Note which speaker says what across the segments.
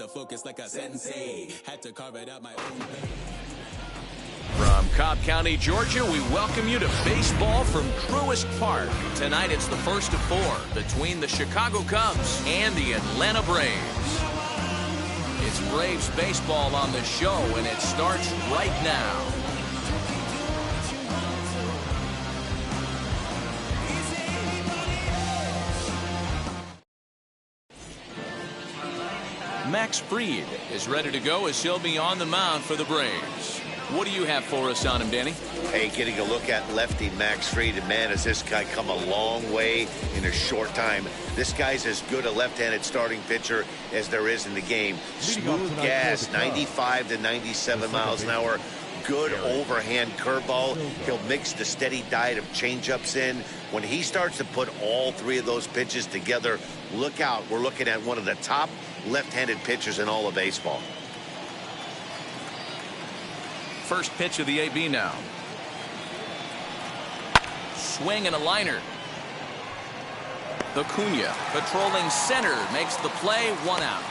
Speaker 1: focus like a sensei. Had to carve it out my own way.
Speaker 2: From Cobb County, Georgia, we welcome you to baseball from Truist Park. Tonight it's the first of 4 between the Chicago Cubs and the Atlanta Braves. It's Braves baseball on the show, and it starts right now. Max Fried is ready to go as he'll be on the mound for the Braves. What do you have for us on him, Danny?
Speaker 3: Hey, getting a look at lefty Max Fried, and man, has this guy come a long way in a short time. This guy's as good a left-handed starting pitcher as there is in the game. Smooth gas, 95 to 97 miles an hour. Good overhand curveball. He'll mix the steady diet of changeups in. When he starts to put all 3 of those pitches together, look out. We're looking at one of the top left-handed pitchers in all of baseball.
Speaker 2: First pitch of the AB now. Swing and a liner. Acuna patrolling center makes the play, 1 out.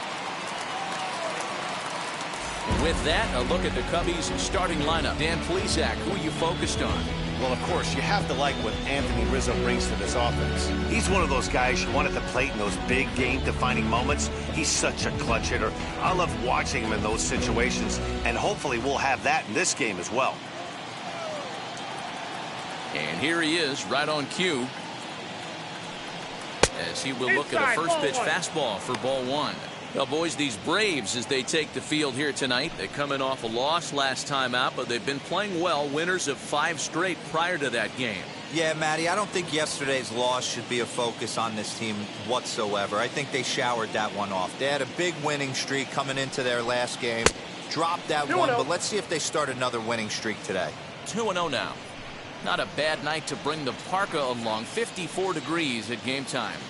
Speaker 2: With that, a look at the Cubbies starting lineup. Dan Plesac, who are you focused on?
Speaker 4: Well, of course, you have to like what Anthony Rizzo brings to this offense. He's one of those guys you want at the plate in those big game-defining moments. He's such a clutch hitter. I love watching him in those situations, and hopefully we'll have that in this game as well.
Speaker 2: And here he is, right on cue, as he will look at a first pitch fastball for ball 1. Well, boys, these Braves, as they take the field here tonight, they're coming off a loss last time out, but they've been playing well, winners of 5 straight prior to that game.
Speaker 5: Yeah, Matty, I don't think yesterday's loss should be a focus on this team whatsoever. I think they showered that one off. They had a big winning streak coming into their last game, dropped that one, but let's see if they start another winning streak today.
Speaker 2: 2-0 now. Not a bad night to bring the parka along. 54 degrees at game time.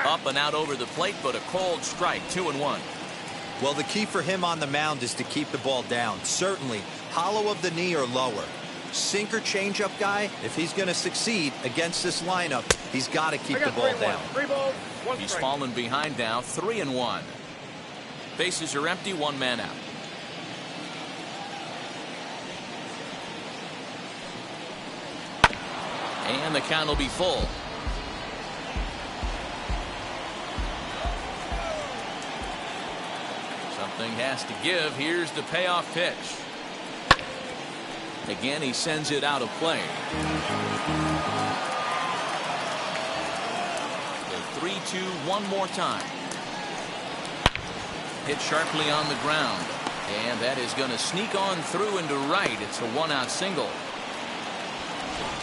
Speaker 2: Up and out over the plate, but a cold strike. 2-1.
Speaker 5: Well, the key for him on the mound is to keep the ball down. Certainly, hollow of the knee or lower. Sinker changeup guy, if he's going to succeed against this lineup, he's got to keep the ball down.
Speaker 6: 3 balls, 1
Speaker 2: He's
Speaker 6: strike.
Speaker 2: fallen behind now, 3-1. Bases are empty, 1 man out. And the count will be full. Something has to give. Here's the payoff pitch. Again, he sends it out of play. The 3-2 one more time. Hit sharply on the ground. And that is going to sneak on through into right. It's a 1-out single.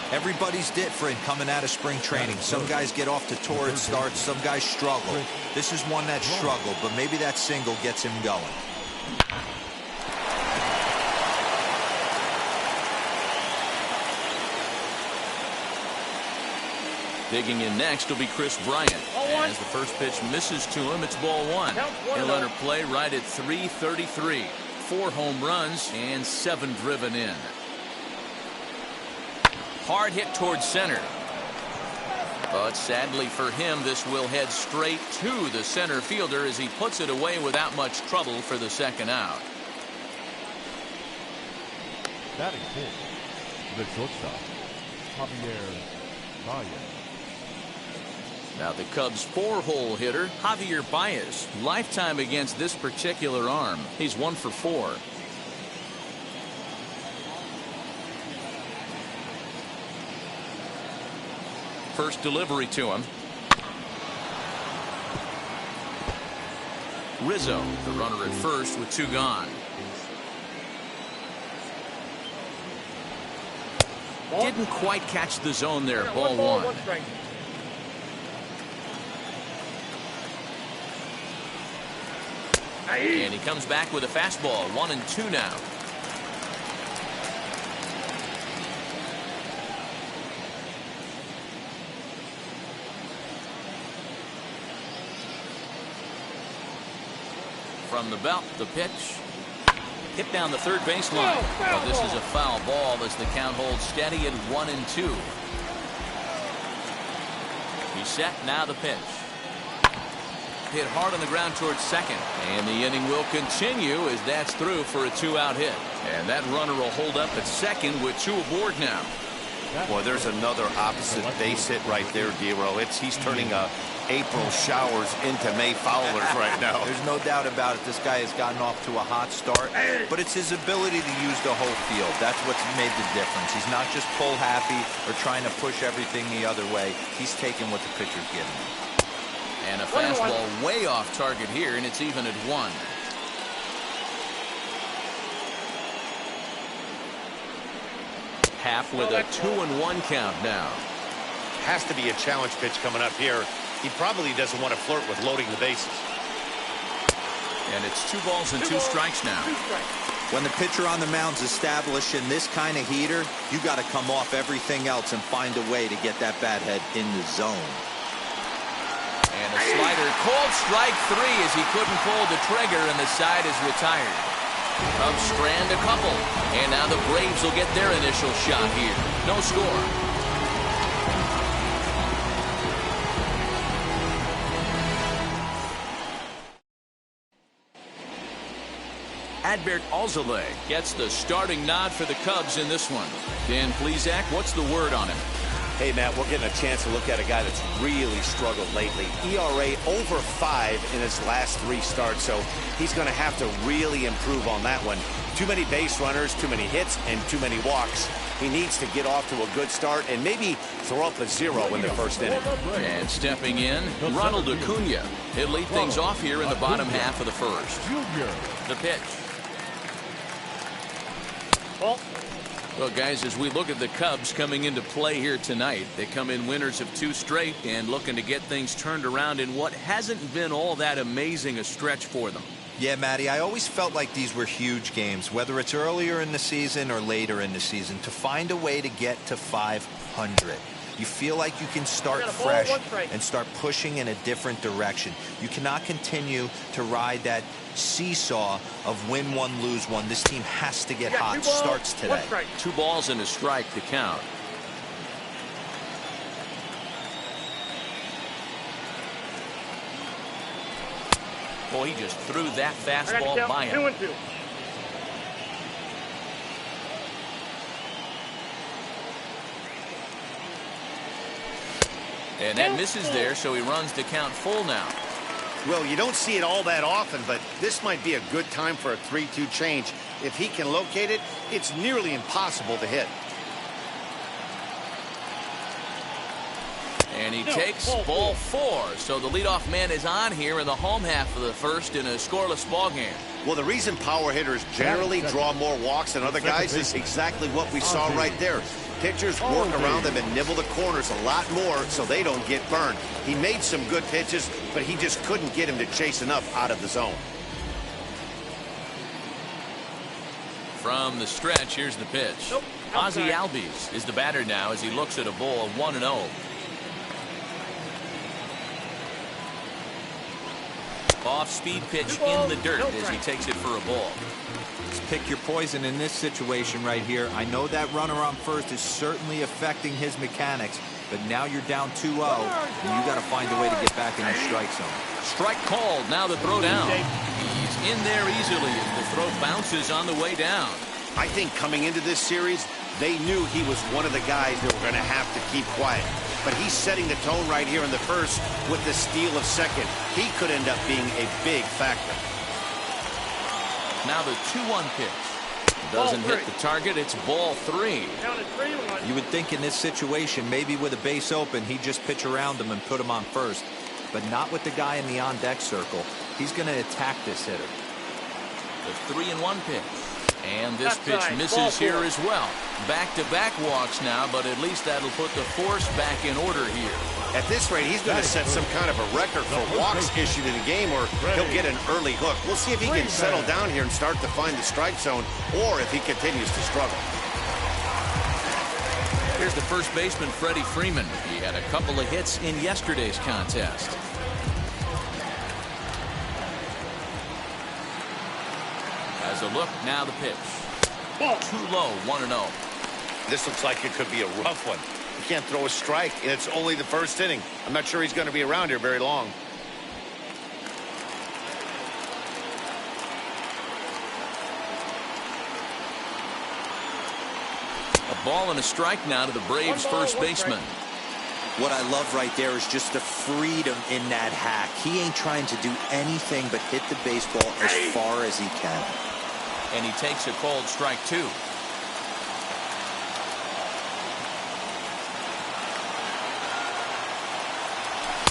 Speaker 5: Everybody's different coming out of spring training. Some guys get off to torrid starts. Some guys struggle. This is one that struggled, but maybe that single gets him going.
Speaker 2: Digging in next will be Chris Bryant. As the first pitch misses to him, it's ball 1. He'll enter play right at .333. 4 home runs and 7 driven in. Hard hit towards center. But sadly for him, this will head straight to the center fielder as he puts it away without much trouble for the 2nd out.
Speaker 7: Batting full, the shortstop, Javier Baez.
Speaker 2: Now the Cubs' 4-hole hitter, Javier Baez. Lifetime against this particular arm. He's 1 for 4. First delivery to him. Rizzo, the runner at first with 2 gone. Didn't quite catch the zone there. Ball 1. And he comes back with a fastball. 1-2 now. From the belt, the pitch. Hit down the third baseline. But this is a foul ball as the count holds steady at 1-2. He's set, now the pitch. Hit hard on the ground towards second. And the inning will continue as that's through for a 2-out hit. And that runner will hold up at second with 2 aboard now.
Speaker 4: Boy, there's another opposite base hit right there, Dero. He's turning April showers into May foulers right now.
Speaker 5: There's no doubt about it. This guy has gotten off to a hot start, but it's his ability to use the whole field. That's what's made the difference. He's not just pull happy or trying to push everything the other way. He's taking what the pitcher's giving him.
Speaker 2: And a fastball way off target here, and it's even at 1. Half with a 2-1 count now.
Speaker 3: Has to be a challenge pitch coming up here. He probably doesn't want to flirt with loading the bases.
Speaker 2: And it's 2 balls and 2 strikes now.
Speaker 5: When the pitcher on the mound's establishing this kind of heater, you got to come off everything else and find a way to get that bat head in the zone.
Speaker 2: And a slider called strike 3 as he couldn't pull the trigger, and the side is retired. Cubs strand a couple, and now the Braves will get their initial shot here. No score. Adbert Alzolay gets the starting nod for the Cubs in this one. Dan Plesac, what's the word on him?
Speaker 4: Hey, Matt, we're getting a chance to look at a guy that's really struggled lately. ERA over 5 in his last 3 starts, so he's going to have to really improve on that one. Too many base runners, too many hits, and too many walks. He needs to get off to a good start and maybe throw up a 0 in the first inning.
Speaker 2: And stepping in, Ronald Acuna. He'll lead things off here in the bottom half of the first. The pitch. Well, guys, as we look at the Cubs coming into play here tonight, they come in winners of 2 straight and looking to get things turned around in what hasn't been all that amazing a stretch for them.
Speaker 5: Yeah, Matty, I always felt like these were huge games, whether it's earlier in the season or later in the season, to find a way to get to 500. You feel like you can start fresh and start pushing in a different direction. You cannot continue to ride that seesaw of win 1, lose 1. This team has to get hot. Starts today.
Speaker 2: 2 balls and a strike to count. Boy, he just threw that fastball by him.
Speaker 6: 2-2.
Speaker 2: And that misses there, so he runs to count full now.
Speaker 3: Well, you don't see it all that often, but this might be a good time for a 3-2 change. If he can locate it, it's nearly impossible to hit.
Speaker 2: And he takes ball 4. So the leadoff man is on here in the home half of the first in a scoreless ball game.
Speaker 3: Well, the reason power hitters generally draw more walks than other guys is exactly what we saw right there. Pitchers work around them and nibble the corners a lot more so they don't get burned. He made some good pitches, but he just couldn't get him to chase enough out of the zone.
Speaker 2: From the stretch, here's the pitch. Ozzie Albies is the batter now as he looks at a ball of 1-0. Off-speed pitch in the dirt as he takes it for a ball.
Speaker 5: Just pick your poison in this situation right here. I know that runner on first is certainly affecting his mechanics, but now you're down 2-0, and you got to find a way to get back in the strike zone.
Speaker 2: Strike called. Now the throw down. He's in there easily as the throw bounces on the way down.
Speaker 3: I think coming into this series, they knew he was one of the guys that were going to have to keep quiet. But he's setting the tone right here in the first with the steal of second. He could end up being a big factor.
Speaker 2: Now the 2-1 pitch. Doesn't hit the target. It's ball 3.
Speaker 5: You would think in this situation, maybe with a base open, he'd just pitch around him and put him on first. But not with the guy in the on-deck circle. He's going to attack this hitter.
Speaker 2: The 3-1 pitch. And this pitch misses here as well. Back-to-back walks now, but at least that'll put the force back in order here.
Speaker 3: At this rate, he's going to set some kind of a record for walks issued in a game, or he'll get an early hook. We'll see if he can settle down here and start to find the strike zone, or if he continues to struggle.
Speaker 2: Here's the first baseman, Freddie Freeman. He had a couple of hits in yesterday's contest. As a look, now the pitch. Too low, 1-0.
Speaker 3: This looks like it could be a rough one. You can't throw a strike, and it's only the first inning. I'm not sure he's going to be around here very long.
Speaker 2: A ball and a strike now to the Braves first baseman.
Speaker 5: What I love right there is just the freedom in that hack. He ain't trying to do anything but hit the baseball as far as he can.
Speaker 2: And he takes a called strike 2.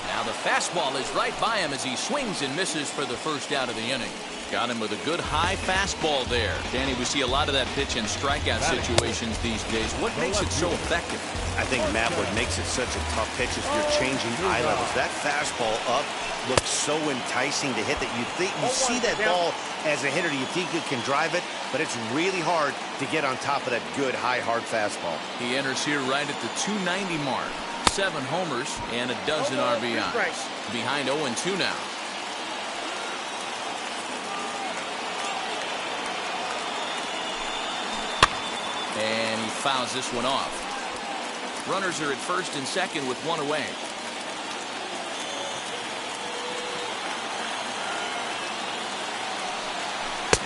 Speaker 2: Now the fastball is right by him as he swings and misses for the first out of the inning. Got him with a good high fastball there. Danny, we see a lot of that pitch in strikeout situations these days. What makes it so effective?
Speaker 4: I think, Matt, what makes it such a tough pitch is you're changing eye levels. That fastball up looks so enticing to hit that you see that ball as a hitter, you think you can drive it, but it's really hard to get on top of that good, high, hard fastball.
Speaker 2: He enters here right at the 290 mark. 7 homers and a dozen RBIs. Behind 0-2 now. And he fouls this one off. Runners are at first and second with 1 away.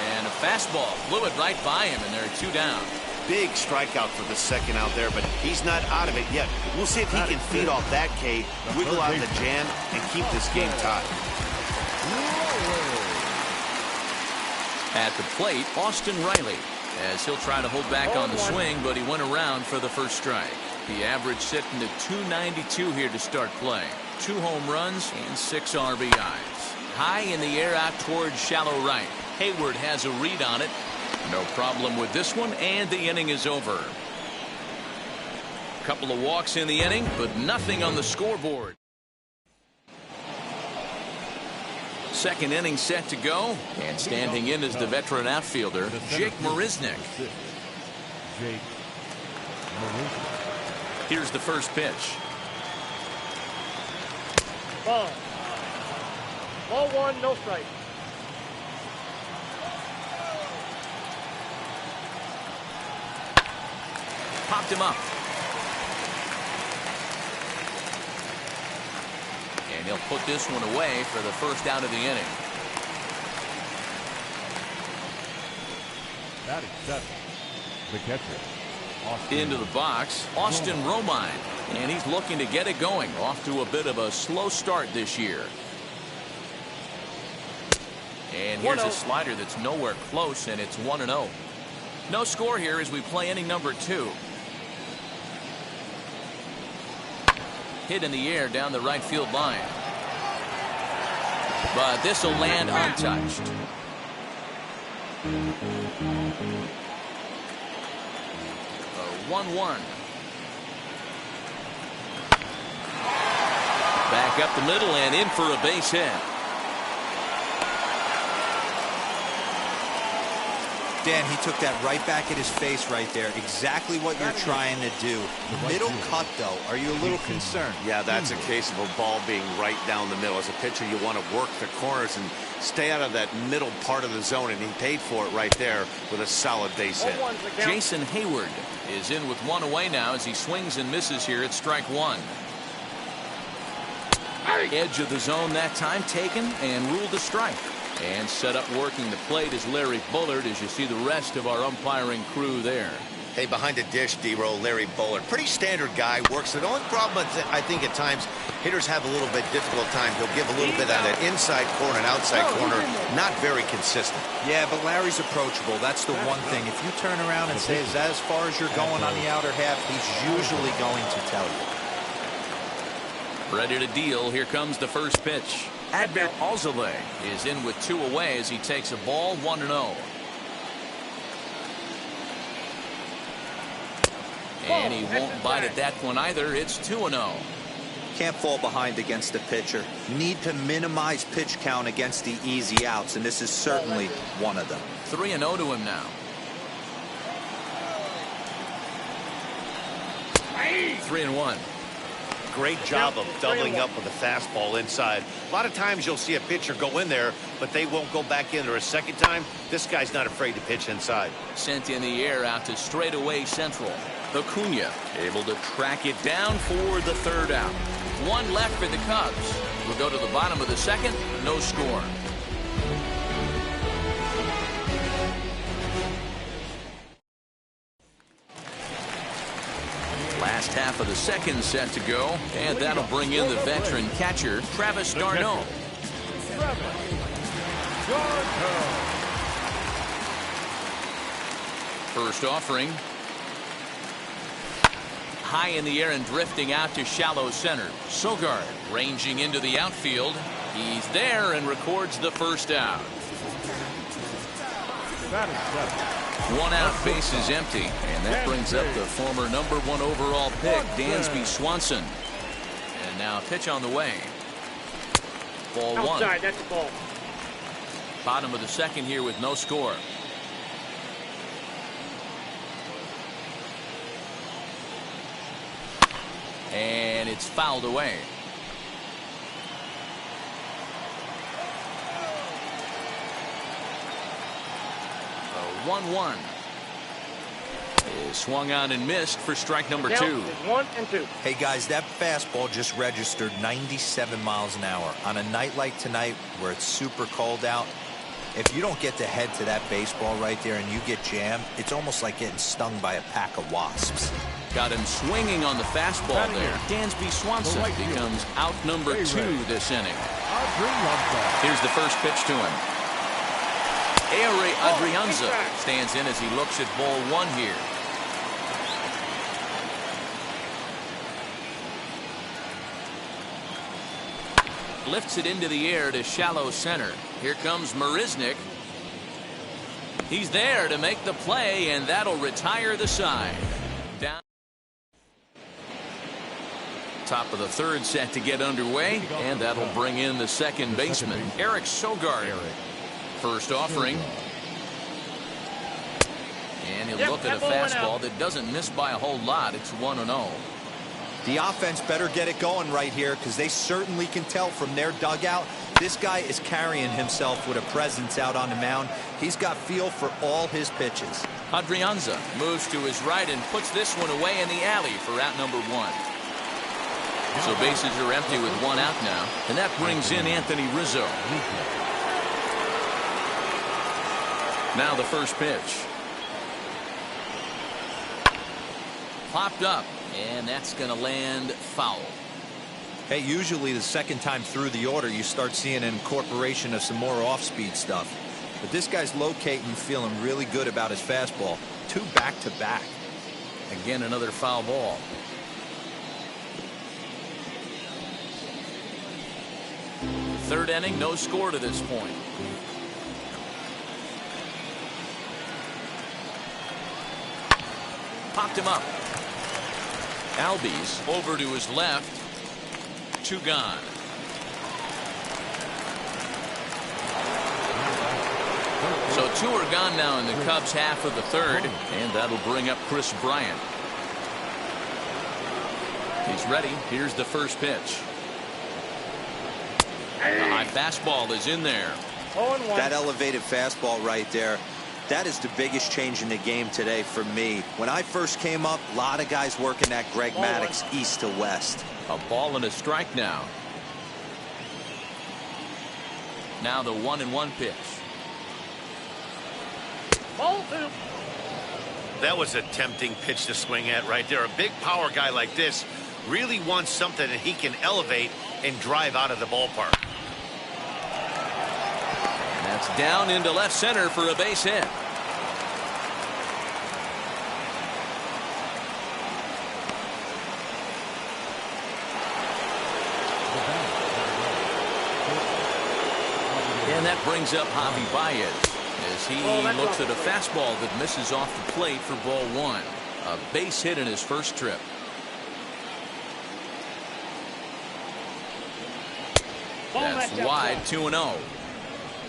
Speaker 2: And a fastball blew it right by him, and there are 2 down.
Speaker 4: Big strikeout for the second out there, but he's not out of it yet. We'll see if he can feed off that K, wiggle out the jam, and keep this game tied.
Speaker 2: At the plate, Austin Riley, as he'll try to hold back on the swing, but he went around for the first strike. The average sitting at 292 here to start play. 2 home runs and 6 RBIs. High in the air out towards shallow right. Hayward has a read on it. No problem with this one, and the inning is over. Couple of walks in the inning, but nothing on the scoreboard. Second inning set to go, and standing in is the veteran outfielder, Jake Marisnick. Here's the first pitch.
Speaker 6: Ball 1, no strike.
Speaker 2: Popped him up. And he'll put this one away for the first out of the inning.
Speaker 7: Batting 7, the catcher.
Speaker 2: Into the box, Austin Romine, and he's looking to get it going. Off to a bit of a slow start this year. And here's a slider that's nowhere close, and it's 1-0. No score here as we play inning number 2. Hit in the air down the right field line. But this will land untouched. A 1-1. Back up the middle and in for a base hit.
Speaker 5: Dan, he took that right back at his face right there. Exactly what you're trying to do. Middle cut, though. Are you a little concerned?
Speaker 4: Yeah, that's a case of a ball being right down the middle. As a pitcher, you want to work the corners and stay out of that middle part of the zone, and he paid for it right there with a solid base hit.
Speaker 2: Jason Hayward is in with 1 away now as he swings and misses here at strike 1. Edge of the zone that time taken and ruled a strike. And set up working the plate is Larry Bullard as you see the rest of our umpiring crew there.
Speaker 3: Hey, behind the dish, D-Roll, Larry Bullard. Pretty standard guy, works it. The only problem is I think at times hitters have a little bit difficult time. He'll give a little bit on that inside corner and outside corner. Not very consistent.
Speaker 5: Yeah, but Larry's approachable. That's the one thing. If you turn around and say, is that as far as you're going on the outer half, he's usually going to tell you.
Speaker 2: Ready to deal. Here comes the first pitch. Adbert Alzolay is in with 2 away as he takes a ball 1-0. And he won't bite at that one either. It's 2-0.
Speaker 5: Can't fall behind against the pitcher. Need to minimize pitch count against the easy outs, and this is certainly one of them.
Speaker 2: 3-0 to him now. 3-1.
Speaker 4: Great job of doubling up with a fastball inside. A lot of times you'll see a pitcher go in there, but they won't go back in there a second time. This guy's not afraid to pitch inside.
Speaker 2: Sent in the air out to straightaway central. Acuna able to track it down for the third out. One left for the Cubs. We'll go to the bottom of the second. No score. Last half of the second set to go, and that'll bring in the veteran catcher, Travis d'Arnaud. First offering. High in the air and drifting out to shallow center. Sogard ranging into the outfield. He's there and records the first out. One out, base is empty, and that brings up the former #1 overall pick, Dansby Swanson. And now pitch on the way. Ball one.
Speaker 6: Outside, that's a ball.
Speaker 2: Bottom of the second here with no score. And it's fouled away. A 1-1 is swung on and missed for strike number 2.
Speaker 6: 1 and 2.
Speaker 5: Hey guys, that fastball just registered 97 miles an hour. On a night like tonight where it's super cold out, if you don't get the head to that baseball right there and you get jammed, it's almost like getting stung by a pack of wasps.
Speaker 2: Got him swinging on the fastball there. Dansby Swanson becomes out number 2 this inning. Here's the first pitch to him. Ehire Adrianza stands in as he looks at ball 1 here. Lifts it into the air to shallow center. Here comes Marisnick. He's there to make the play, and that'll retire the side. Down. Top of the third set to get underway, and that'll bring in the second baseman, Eric Sogard. First offering. And he'll look at a fastball that doesn't miss by a whole lot. It's 1-0.
Speaker 5: The offense better get it going right here because they certainly can tell from their dugout this guy is carrying himself with a presence out on the mound. He's got feel for all his pitches.
Speaker 2: Adrianza moves to his right and puts this one away in the alley for out number 1. So bases are empty with 1 out now, and that brings in Anthony Rizzo. Now the first pitch. Popped up, and that's going to land foul.
Speaker 5: Hey, usually the second time through the order you start seeing an incorporation of some more off-speed stuff. But this guy's locating, feeling really good about his fastball. 2 back-to-back.
Speaker 2: Again, another foul ball. Third inning, no score to this point. Popped him up. Albies over to his left. 2 gone. So 2 are gone now in the Cubs' half of the third, and that'll bring up Chris Bryant. He's ready. Here's the first pitch. The high fastball is in there.
Speaker 5: That elevated fastball right there, that is the biggest change in the game today for me. When I first came up, a lot of guys working that Greg Maddux east to west.
Speaker 2: A ball and a strike now. Now the 1-1 pitch.
Speaker 6: Ball 2.
Speaker 4: That was a tempting pitch to swing at right there. A big power guy like this really wants something that he can elevate and drive out of the ballpark.
Speaker 2: And that's down into left center for a base hit. And that brings up Javi Baez as he looks at a fastball that misses off the plate for ball 1. A base hit in his first trip. That's wide, 2-0.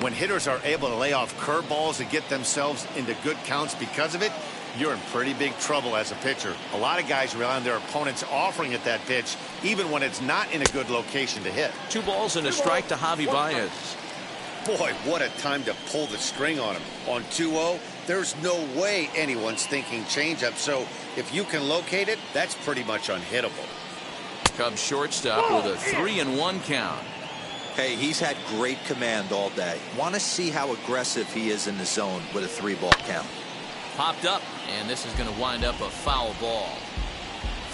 Speaker 4: When hitters are able to lay off curveballs and get themselves into good counts because of it, you're in pretty big trouble as a pitcher. A lot of guys rely on their opponents offering at that pitch, even when it's not in a good location to hit.
Speaker 2: 2 balls and a strike to Javi Baez.
Speaker 3: Boy, what a time to pull the string on him. On 2-0, There's no way anyone's thinking changeup, so if you can locate it, that's pretty much unhittable.
Speaker 2: Cubs shortstop with a 3-1 count.
Speaker 5: Hey, he's had great command all day. Want to see how aggressive he is in the zone with a 3-ball count.
Speaker 2: Popped up, and this is going to wind up a foul ball.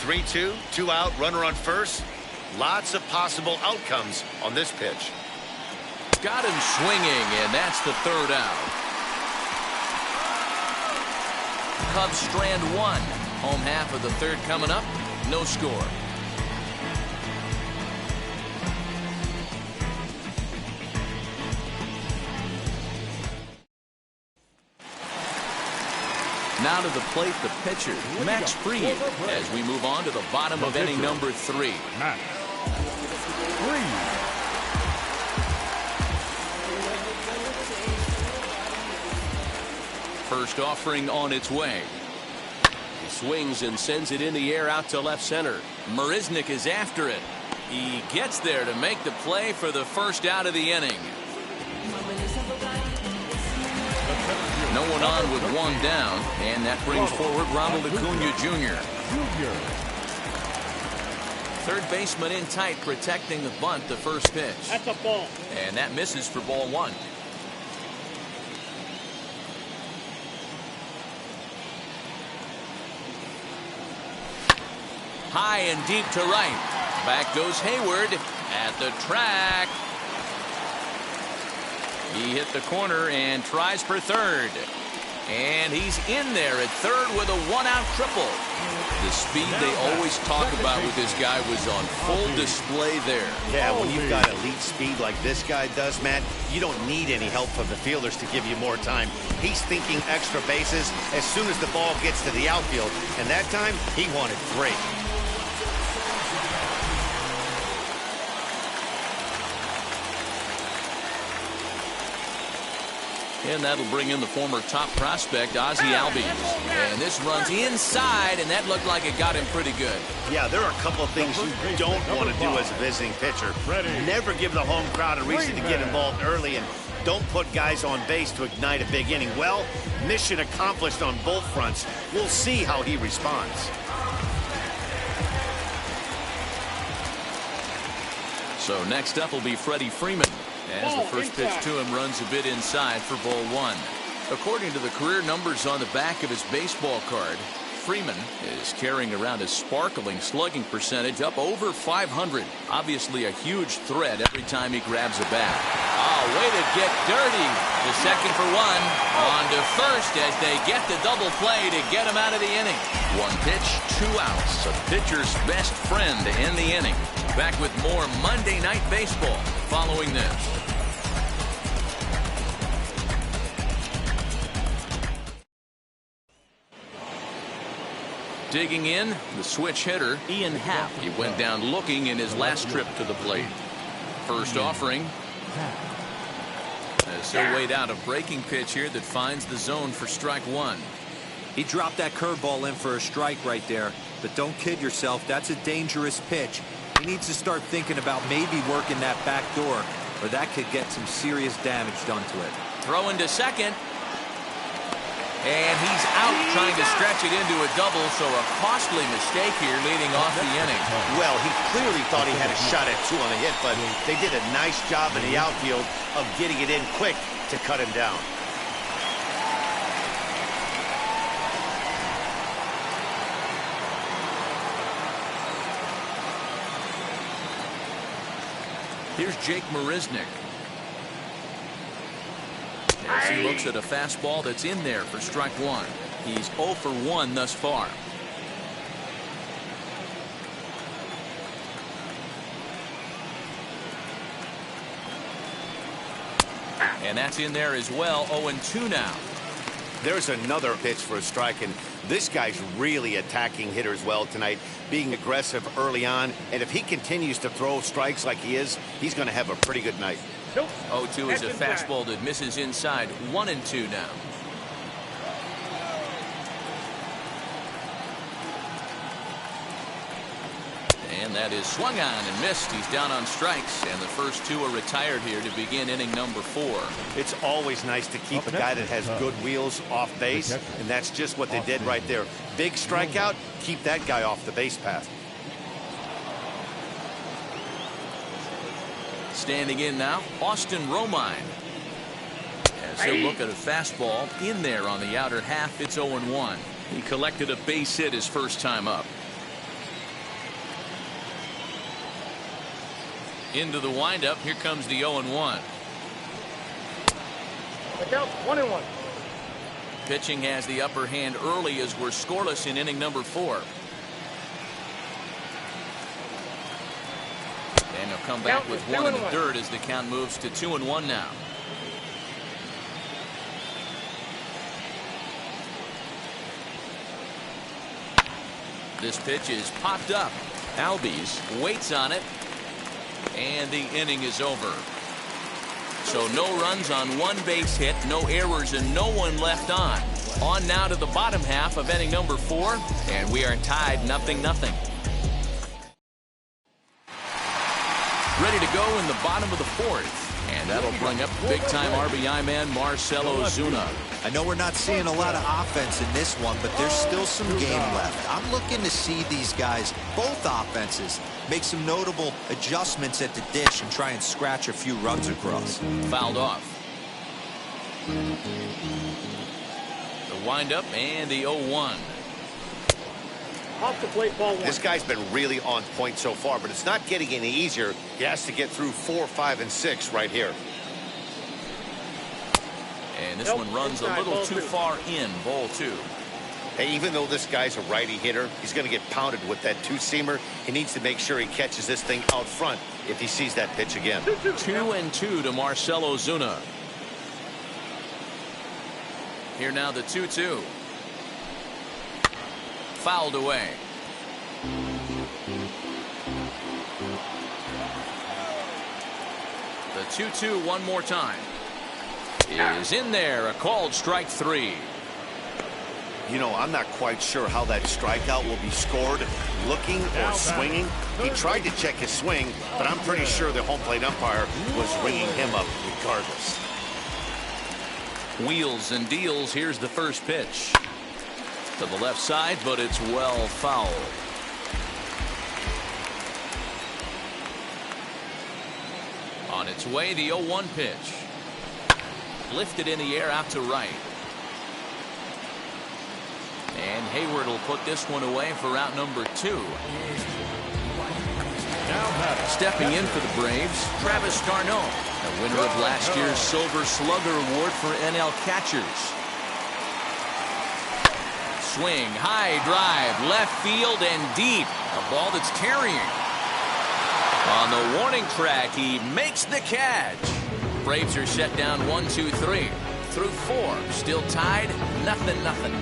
Speaker 3: 3-2, 2 out, runner on first. Lots of possible outcomes on this pitch.
Speaker 2: Got him swinging, and that's the 3rd out. Cubs strand 1. Home half of the 3rd coming up. No score. Now to the plate, the pitcher, Max Fried, as we move on to the bottom of inning number 3.
Speaker 7: Max Fried.
Speaker 2: First offering on its way. He swings and sends it in the air out to left center. Marisnick is after it. He gets there to make the play for the first out of the inning. No one on with 1 down, and that brings forward Ronald Acuna Jr. Third baseman in tight, protecting the bunt, the first pitch.
Speaker 6: That's a ball.
Speaker 2: And that misses for ball 1. High and deep to right. Back goes Hayward at the track. He hit the corner and tries for third. And he's in there at third with a 1-out triple. The speed they always talk about with this guy was on full display there.
Speaker 3: Yeah, when you've got elite speed like this guy does, Matt, you don't need any help from the fielders to give you more time. He's thinking extra bases as soon as the ball gets to the outfield. And that time, he wanted 3.
Speaker 2: And that'll bring in the former top prospect, Ozzie Albies. And this runs inside, and that looked like it got him pretty good.
Speaker 3: Yeah, there are a couple of things you don't want to do as a visiting pitcher. Never give the home crowd a reason to get involved early, and don't put guys on base to ignite a big inning. Well, mission accomplished on both fronts. We'll see how he responds.
Speaker 2: So next up will be Freddie Freeman, as the first pitch to him runs a bit inside for ball 1. According to the career numbers on the back of his baseball card, Freeman is carrying around a sparkling slugging percentage up over 500. Obviously a huge threat every time he grabs a bat. Oh, way to get dirty. The second for 1. On to first as they get the double play to get him out of the inning. 1 pitch, 2 outs. A pitcher's best friend to end the inning. Back with more Monday Night Baseball following this. Digging in, the switch hitter, Ian Happ. He went down looking in his last trip to the plate. First offering. As he'll wait out a breaking pitch here that finds the zone for strike 1.
Speaker 5: He dropped that curveball in for a strike right there. But don't kid yourself, that's a dangerous pitch. He needs to start thinking about maybe working that back door, or that could get some serious damage done to it.
Speaker 2: Throwing to second. And he's out trying to stretch it into a double, so a costly mistake here leading off the inning.
Speaker 3: Well, he clearly thought he had a shot at 2 on the hit, but they did a nice job in the outfield of getting it in quick to cut him down.
Speaker 2: Here's Jake Marisnick. As he looks at a fastball that's in there for strike 1. He's 0 for 1 thus far. And that's in there as well. 0-2 now.
Speaker 3: There's another pitch for a strike, and this guy's really attacking hitters well tonight, being aggressive early on. And if he continues to throw strikes like he is, he's going to have a pretty good night.
Speaker 2: 0-2 is a fastball that misses inside. 1-2 now. And that is swung on and missed. He's down on strikes, and the first two are retired here to begin inning number 4.
Speaker 4: It's always nice to keep a guy that has good wheels off base, and that's just what they did right there. Big strikeout, keep that guy off the base path.
Speaker 2: Standing in now, Austin Romine. As he'll look at a fastball in there on the outer half, it's 0-1. He collected a base hit his first time up. Into the windup, here comes the 0-1.
Speaker 6: The count 1-1.
Speaker 2: Pitching has the upper hand early as we're scoreless in inning number 4. And he'll come back with 1 in the third as the count moves to 2-1 now. This pitch is popped up. Albies waits on it. And the inning is over. So no runs on 1 base hit, no errors, and no one left on. On now to the bottom half of inning number 4, and we are tied 0-0. Ready to go in the bottom of the 4th. And that'll bring up the big-time RBI man, Marcell Ozuna.
Speaker 5: I know we're not seeing a lot of offense in this one, but there's still some game left. I'm looking to see these guys, both offenses, make some notable adjustments at the dish and try and scratch a few runs across.
Speaker 2: Fouled off. The windup and the 0-1.
Speaker 6: Off the plate, ball 1.
Speaker 3: This guy's been really on point so far, but it's not getting any easier. He has to get through 4, 5, and 6 right here.
Speaker 2: And this one runs a little too far in, ball 2.
Speaker 3: Hey, even though this guy's a righty hitter, he's going to get pounded with that 2-seamer. He needs to make sure he catches this thing out front if he sees that pitch again.
Speaker 2: 2-2 to Marcell Ozuna. Here now the 2-2. Fouled away. The 2-2 one more time. Is in there, a called strike 3.
Speaker 4: You know, I'm not quite sure how that strikeout will be scored, looking or swinging. He tried to check his swing, but I'm pretty sure the home plate umpire was ringing him up regardless.
Speaker 2: Wheels and deals. Here's the first pitch. To the left side, but it's well fouled. On its way, the 0-1 pitch. Lifted in the air out to right. And Hayward will put this one away for out number 2. Stepping in for the Braves, Travis d'Arnaud, the winner of last year's Silver Slugger Award for NL catchers. Swing, high drive, left field and deep. A ball that's carrying. On the warning track, he makes the catch. Braves are set down 1-2-3 through 4. Still tied, 0-0.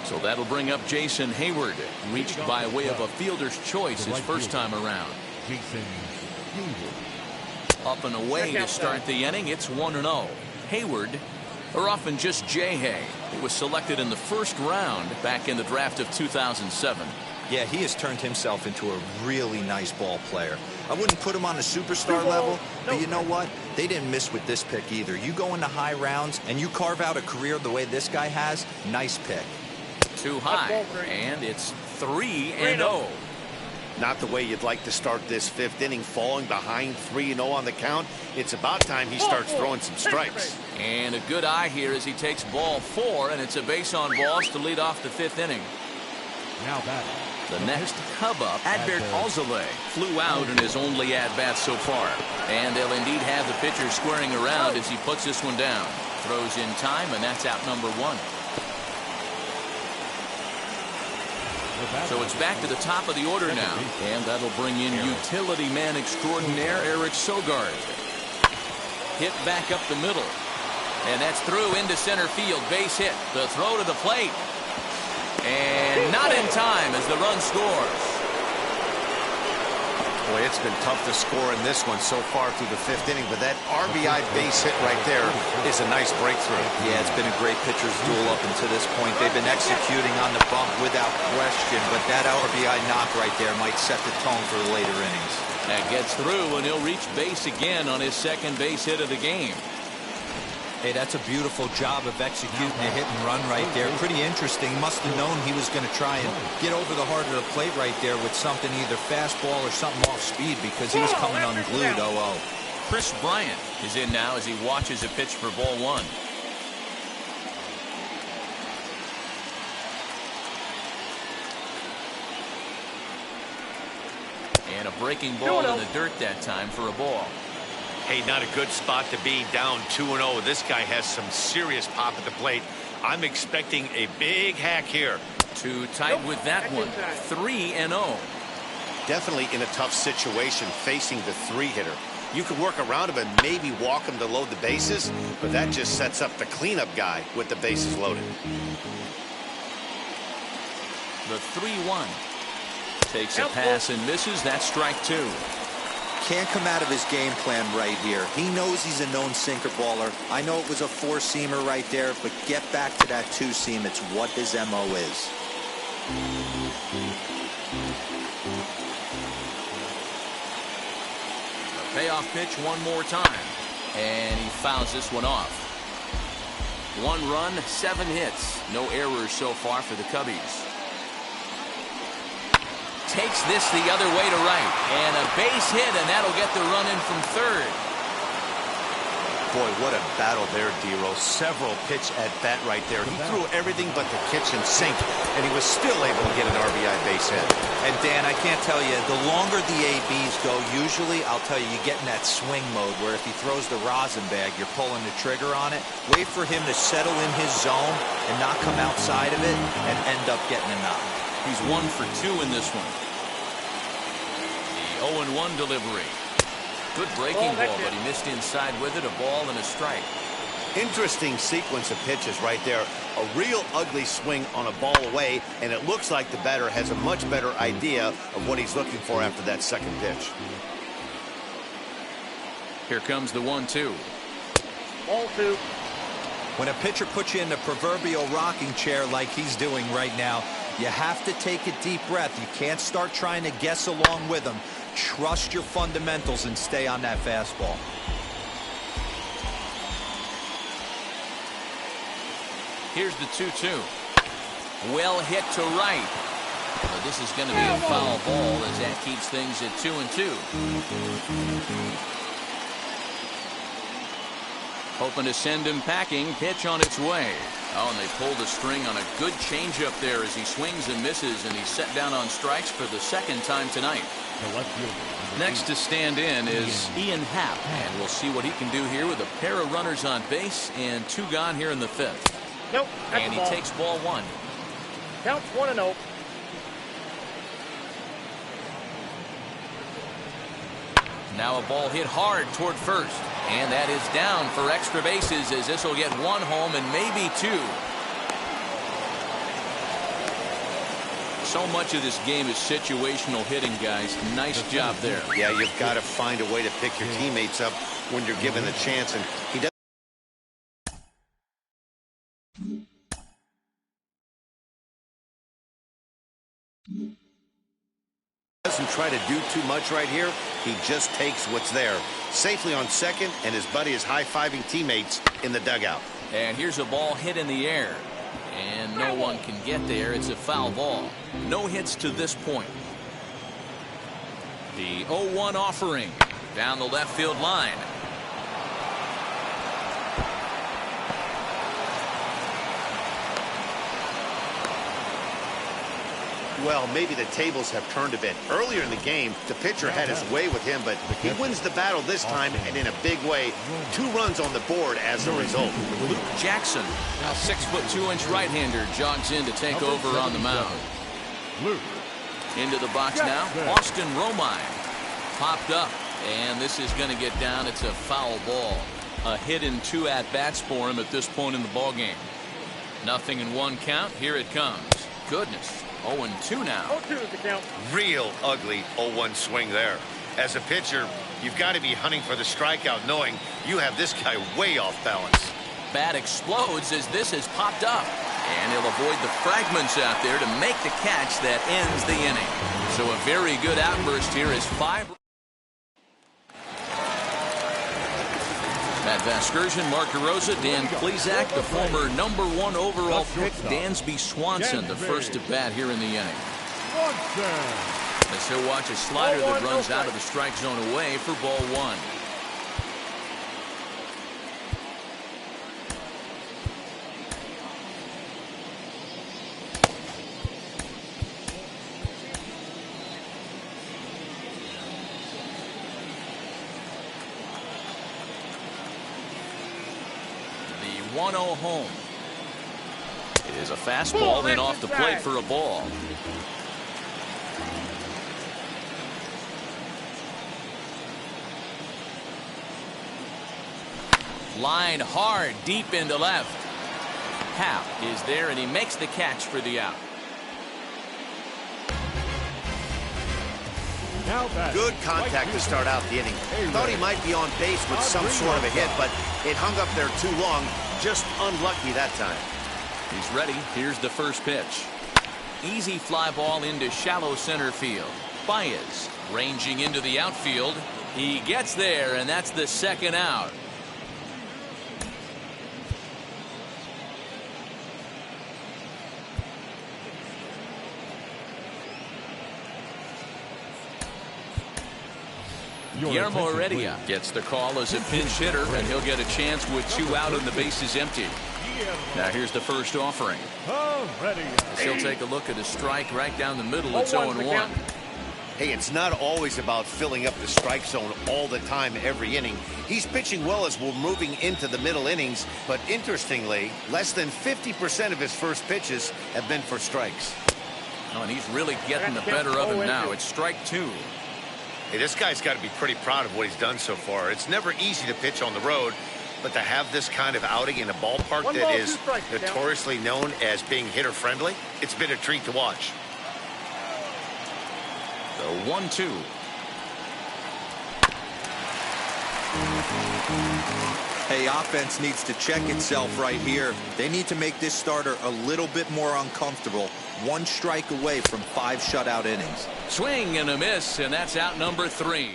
Speaker 2: So that'll bring up Jason Hayward, reached by way of a fielder's choice his first time around. Up and away to start the inning. It's 1-0. Hayward, or often just J-Hay, who was selected in the first round back in the draft of 2007.
Speaker 5: Yeah, he has turned himself into a really nice ball player. I wouldn't put him on a superstar level, but you know what? They didn't miss with this pick either. You go into high rounds and you carve out a career the way this guy has, nice pick.
Speaker 2: Too high, and it's 3-0.
Speaker 4: Not the way you'd like to start this 5th inning, falling behind 3-0 on the count. It's about time he starts throwing some strikes.
Speaker 2: And a good eye here as he takes ball 4, and it's a base on balls to lead off the 5th inning.
Speaker 7: Now batting.
Speaker 2: The next Cub up, Adbert Alzolay, flew out in his only at-bat so far. And they'll indeed have the pitcher squaring around as he puts this one down. Throws in time, and that's out number 1. So it's back to the top of the order now. And that'll bring in utility man extraordinaire Eric Sogard. Hit back up the middle. And that's through into center field. Base hit. The throw to the plate. And not in time as the run scores.
Speaker 4: Boy, it's been tough to score in this one so far through the 5th inning, but that RBI base hit right there is a nice breakthrough.
Speaker 5: Yeah, it's been a great pitcher's duel up until this point. They've been executing on the bump without question, but that RBI knock right there might set the tone for the later innings.
Speaker 2: That gets through, and he'll reach base again on his second base hit of the game.
Speaker 5: Hey, that's a beautiful job of executing a hit and run right there. Pretty interesting. Must have known he was going to try and get over the heart of the plate right there with something, either fastball or something off speed, because he was coming unglued. 0-0.
Speaker 2: Chris Bryant is in now as he watches a pitch for ball one. And a breaking ball in the dirt that time for a ball.
Speaker 4: Hey, not a good spot to be, down 2-0. This guy has some serious pop at the plate. I'm expecting a big hack here.
Speaker 2: Too tight with that one. 3-0.
Speaker 3: Definitely in a tough situation facing the 3-hitter. You could work around him and maybe walk him to load the bases, but that just sets up the cleanup guy with the bases loaded.
Speaker 2: The 3-1. Takes a pass and misses. That's strike 2.
Speaker 5: Can't come out of his game plan right here. He knows he's a known sinker baller. I know it was a 4-seamer right there, but get back to that 2-seam. It's what his MO is.
Speaker 2: The payoff pitch one more time. And he fouls this one off. 1 run, 7 hits. No errors so far for the Cubbies. Takes this the other way to right, and a base hit, and that'll get the run in from third.
Speaker 4: Boy, what a battle there, Dero. Several pitch at bat right there. He threw everything but the kitchen sink, and he was still able to get an RBI base hit.
Speaker 5: And Dan, I can't tell you, the longer the ABs go, usually, I'll tell you, you get in that swing mode where if he throws the rosin bag, you're pulling the trigger on it. Wait for him to settle in his zone and not come outside of it and end up getting a knock.
Speaker 2: He's 1 for 2 in this one. The 0-1 delivery. Good breaking ball, but he missed inside with it. A ball and a strike.
Speaker 3: Interesting sequence of pitches right there. A real ugly swing on a ball away, and it looks like the batter has a much better idea of what he's looking for after that second pitch.
Speaker 2: Here comes the 1-2.
Speaker 6: Ball 2.
Speaker 5: When a pitcher puts you in the proverbial rocking chair like he's doing right now, you have to take a deep breath. You can't start trying to guess along with him. Trust your fundamentals and stay on that fastball.
Speaker 2: Here's the 2-2. Well hit to right. But this is going to be a foul ball as that keeps things at 2-2. Hoping to send him packing. Pitch on its way. Oh, and they pulled the string on a good changeup there as he swings and misses, and he's set down on strikes for the second time tonight. Next to stand in is Ian Happ, and we'll see what he can do here with a pair of runners on base and 2 gone here in the 5th.
Speaker 6: Nope.
Speaker 2: And he takes ball 1.
Speaker 6: Counts 1-0.
Speaker 2: Now a ball hit hard toward first. And that is down for extra bases as this will get 1 home and maybe 2. So much of this game is situational hitting, guys. Nice job there.
Speaker 3: Yeah, you've got to find a way to pick your teammates up when you're given the chance, and he doesn't try to do too much right here. He just takes what's there. Safely on second, and his buddy is high-fiving teammates in the dugout.
Speaker 2: And here's a ball hit in the air. And no one can get there. It's a foul ball. No hits to this point. The 0-1 offering down the left field line.
Speaker 3: Well, maybe the tables have turned a bit. Earlier in the game, the pitcher had his way with him, but he wins the battle this time, and in a big way. 2 runs on the board as a result.
Speaker 2: Luke Jackson, a 6'2" right-hander, jogs in to take over on the mound. Into the box now, Austin Romine popped up, and this is going to get down. It's a foul ball. A hit in 2 at-bats for him at this point in the ballgame. Nothing in 1 count. Here it comes. Goodness. 0-2 now.
Speaker 6: 0-2 is the count.
Speaker 4: Real ugly 0-1 swing there.
Speaker 3: As a pitcher, you've got to be hunting for the strikeout, knowing you have this guy way off balance.
Speaker 2: Bat explodes as this has popped up. And he'll avoid the fragments out there to make the catch that ends the inning. So a very good outburst here as 5. Matt Vasgersian, Mark DeRosa, Dan Plesac, the former #1 overall pick, Dansby Swanson, the first at bat here in the inning. As he'll watch a slider that runs out of the strike zone away for ball 1. The 1-0 home. It is a fastball and off the plate for a ball. Line hard deep into left. Happ is there and he makes the catch for the out.
Speaker 4: Good contact to start out the inning. Thought he might be on base with some sort of a hit, but it hung up there too long. Just unlucky that time.
Speaker 2: He's ready. Here's the first pitch. Easy fly ball into shallow center field. Baez ranging into the outfield. He gets there, and that's the second out. Guillermo Heredia gets the call as a pinch hitter, and he'll get a chance with 2 out and the bases empty. Now here's the first offering. As he'll take a look at a strike right down the middle. It's 0-1.
Speaker 3: Hey, it's not always about filling up the strike zone all the time every inning. He's pitching well as we're moving into the middle innings, but interestingly, less than 50% of his first pitches have been for strikes.
Speaker 2: Oh, and he's really getting the better of him now. It's strike 2.
Speaker 3: Hey, this guy's got to be pretty proud of what he's done so far. It's never easy to pitch on the road, but to have this kind of outing in a ballpark that is notoriously known as being hitter-friendly, it's been a treat to watch.
Speaker 2: The 1-2.
Speaker 5: Hey, offense needs to check itself right here. They need to make this starter a little bit more uncomfortable. 1 strike away from 5 shutout innings.
Speaker 2: Swing and a miss, and that's out number 3.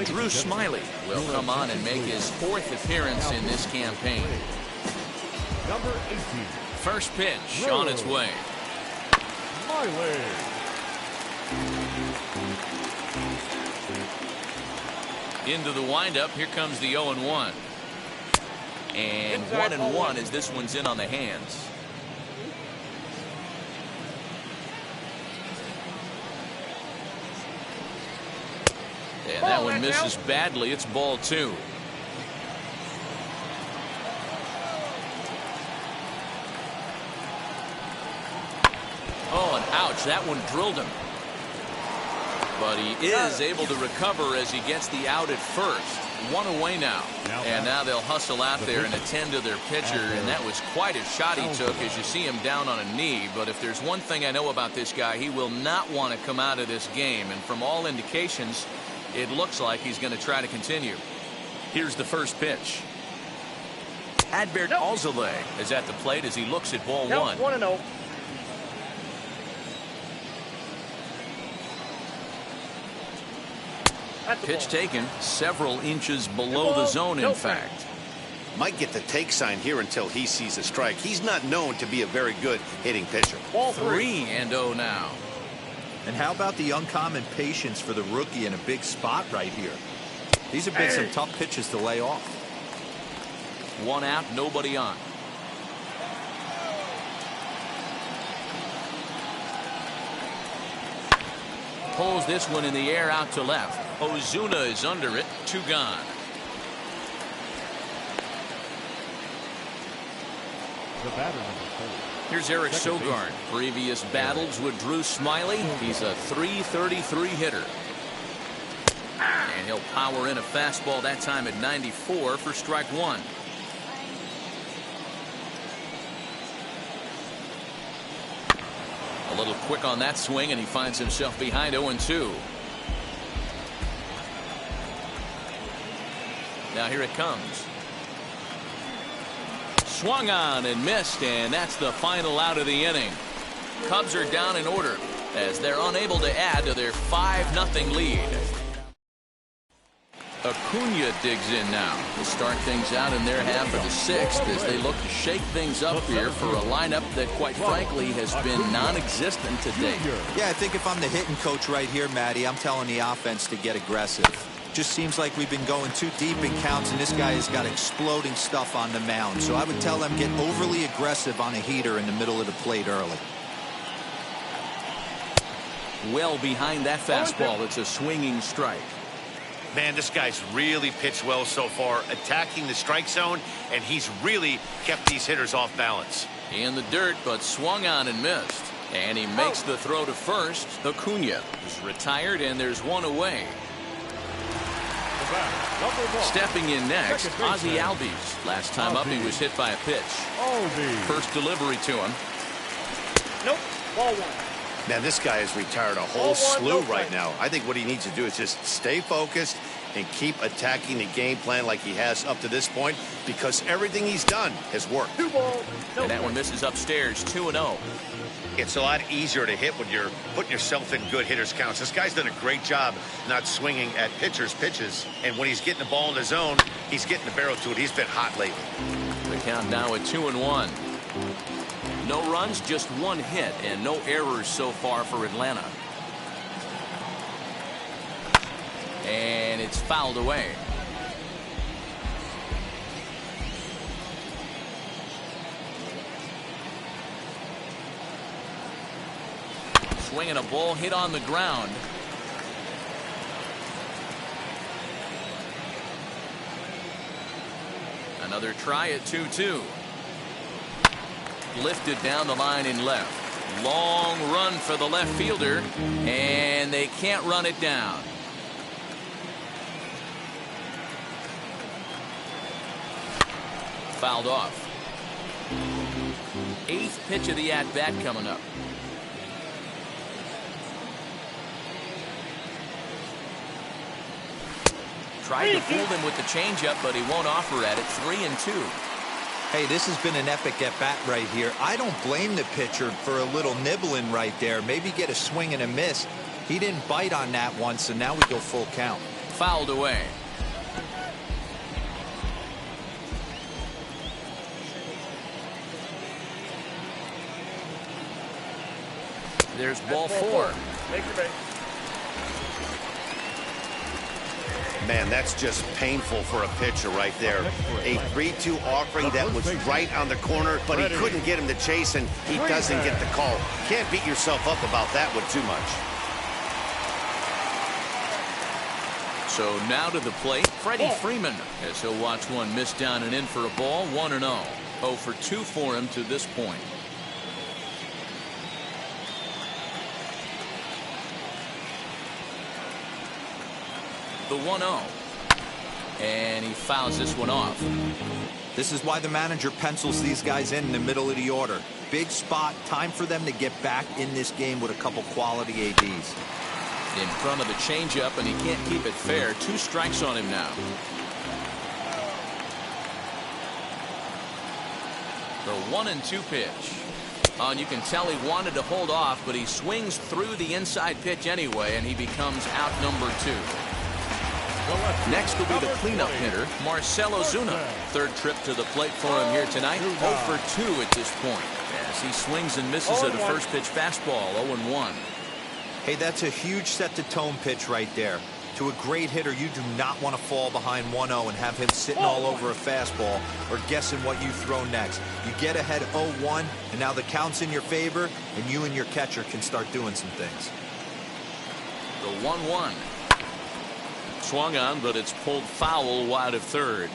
Speaker 2: Drew Smyly will come on and make his 4th appearance in this campaign.
Speaker 7: Number 18.
Speaker 2: First pitch on its way. Into the windup. Here comes the 0-1. And 1-1 as this one's in on the hands. And that one misses badly. It's ball 2. Oh, and ouch, that one drilled him. But he is able to recover as he gets the out at first. 1 away now. And now they'll hustle out there and attend to their pitcher. And that was quite a shot he took as you see him down on a knee. But if there's one thing I know about this guy, he will not want to come out of this game. And from all indications, it looks like he's going to try to continue. Here's the first pitch. Adbert Alzolay is at the plate as he looks at ball 1.
Speaker 6: 1-0.
Speaker 2: Pitch taken several inches below the zone, in fact.
Speaker 3: Might get the take sign here until he sees a strike. He's not known to be a very good hitting pitcher.
Speaker 6: Ball
Speaker 2: 3-0 now.
Speaker 5: And how about the uncommon patience for the rookie in a big spot right here? These have been some tough pitches to lay off.
Speaker 2: 1 out, nobody on. Pulls this one in the air out to left. Ozuna is under it. 2 gone.
Speaker 7: The batter number 4.
Speaker 2: Here's Eric Sogard. Previous battles with Drew Smyly. He's a .333 hitter. And he'll power in a fastball that time at 94 for strike 1. A little quick on that swing, and he finds himself behind 0-2. Now here it comes. Swung on and missed, and that's the final out of the inning. Cubs are down in order as they're unable to add to their 5-0 lead. Acuna digs in now to start things out in their half of the 6th as they look to shake things up here for a lineup that, quite frankly, has been non-existent today.
Speaker 5: Yeah, I think if I'm the hitting coach right here, Matty, I'm telling the offense to get aggressive. Just seems like we've been going too deep in counts, and this guy has got exploding stuff on the mound. So I would tell them get overly aggressive on a heater in the middle of the plate early.
Speaker 2: Well behind that fastball. It's a swinging strike.
Speaker 4: Man, this guy's really pitched well so far, attacking the strike zone, and he's really kept these hitters off balance.
Speaker 2: In the dirt, but swung on and missed. And he makes the throw to first. Acuna is retired, and there's one away. Stepping in next, Ozzie Albies. Last time up, he was hit by a pitch. First delivery to him.
Speaker 6: Nope. Ball 1.
Speaker 4: Man, this guy has retired a whole slew right now. I think what he needs to do is just stay focused and keep attacking the game plan like he has up to this point, because everything he's done has worked.
Speaker 6: 2 balls.
Speaker 2: And that one misses upstairs, 2-0.
Speaker 3: It's a lot easier to hit when you're putting yourself in good hitters' counts. This guy's done a great job not swinging at pitchers' pitches. And when he's getting the ball in the zone, he's getting the barrel to it. He's been hot lately.
Speaker 2: The count now at 2-1. No runs, just 1 hit, and no errors so far for Atlanta. And it's fouled away. Swinging a ball hit on the ground. Another try at 2-2. Lifted down the line in left. Long run for the left fielder, and they can't run it down. Fouled off. 8th pitch of the at-bat coming up. Tried to fool him with the changeup, but he won't offer at it. 3-2.
Speaker 5: Hey, this has been an epic at-bat right here. I don't blame the pitcher for a little nibbling right there. Maybe get a swing and a miss. He didn't bite on that one, so now we go full count.
Speaker 2: Fouled away. There's ball 4.
Speaker 6: Make your base.
Speaker 3: Man, that's just painful for a pitcher right there. A 3-2 offering that was right on the corner, but he couldn't get him to chase, and he doesn't get the call. Can't beat yourself up about that one too much.
Speaker 2: So now to the plate, Freddie Freeman, as he'll watch one miss down and in for a ball. 1-0. 0 for 2 for him to this point. The 1-0. And he fouls this one off.
Speaker 5: This is why the manager pencils these guys in the middle of the order. Big spot, time for them to get back in this game with a couple quality ABs.
Speaker 2: In front of the changeup, and he can't keep it fair. 2 strikes on him now. The 1-2 pitch. And you can tell he wanted to hold off, but he swings through the inside pitch anyway, and he becomes out number 2. Next will be the cleanup hitter, Marcell Ozuna. 3rd trip to the plate for him here tonight. 0 for 2 at this point, as he swings and misses at a first pitch fastball. 0-1.
Speaker 5: Hey, that's a huge set-the-tone pitch right there. To a great hitter, you do not want to fall behind 1-0 and have him sitting all over a fastball or guessing what you throw next. You get ahead 0-1, and now the count's in your favor, and you and your catcher can start doing some things.
Speaker 2: The 1-1. Swung on, but it's pulled foul wide of 3rd.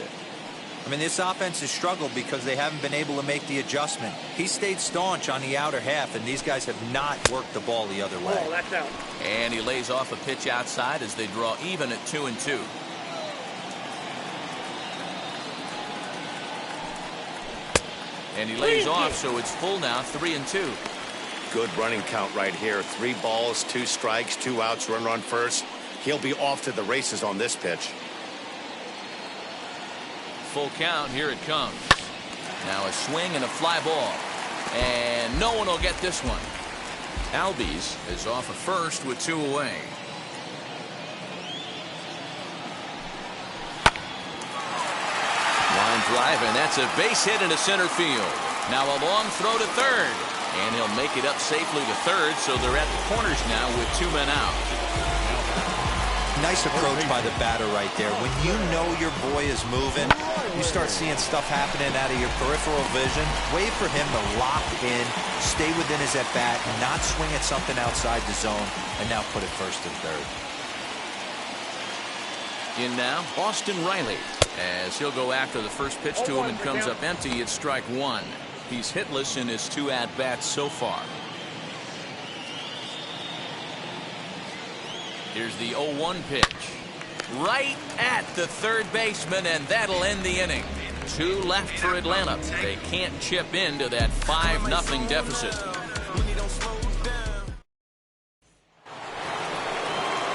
Speaker 5: I mean, this offense has struggled because they haven't been able to make the adjustment. He stayed staunch on the outer half, and these guys have not worked the ball the other way.
Speaker 6: Oh, that's out.
Speaker 2: And he lays off a pitch outside as they draw even at 2-2. And he lays off, so it's full now, 3-2.
Speaker 4: Good running count right here. 3 balls, 2 strikes, 2 outs, runner on first. He'll be off to the races on this pitch.
Speaker 2: Full count. Here it comes. Now a swing and a fly ball. And no one will get this one. Albies is off of first with 2 away. Line drive, and that's a base hit into center field. Now a long throw to third. And he'll make it up safely to third, so they're at the corners now with 2 men out.
Speaker 5: Nice approach by the batter right there. When you know your boy is moving, you start seeing stuff happening out of your peripheral vision. Wait for him to lock in, stay within his at-bat, not swing at something outside the zone, and now put it first and third.
Speaker 2: In now, Austin Riley, as he'll go after the first pitch to him and comes up empty. It's strike 1. He's hitless in his 2 at-bats so far. Here's the 0-1 pitch. Right at the third baseman, and that'll end the inning. 2 left for Atlanta. They can't chip into that 5-0 deficit.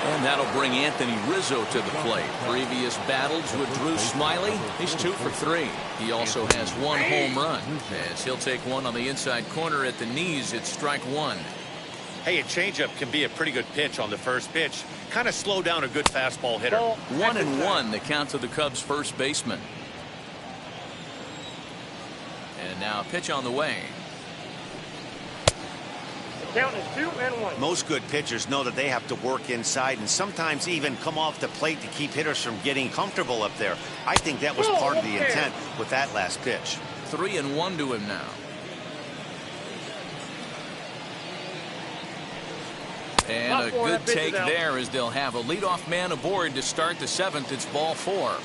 Speaker 2: And that'll bring Anthony Rizzo to the plate. Previous battles with Drew Smyly. He's 2 for 3. He also has 1 home run. As he'll take one on the inside corner at the knees, it's strike 1.
Speaker 3: Hey, a changeup can be a pretty good pitch on the first pitch. Kind of slow down a good fastball hitter.
Speaker 2: 1-1 the count to the Cubs first baseman. And now a pitch on the way.
Speaker 6: Count is 2-1.
Speaker 4: Most good pitchers know that they have to work inside and sometimes even come off the plate to keep hitters from getting comfortable up there. I think that was part of the intent with that last pitch.
Speaker 2: 3-1 to him now. And a good take there as they'll have a leadoff man aboard to start the 7th. It's ball 4.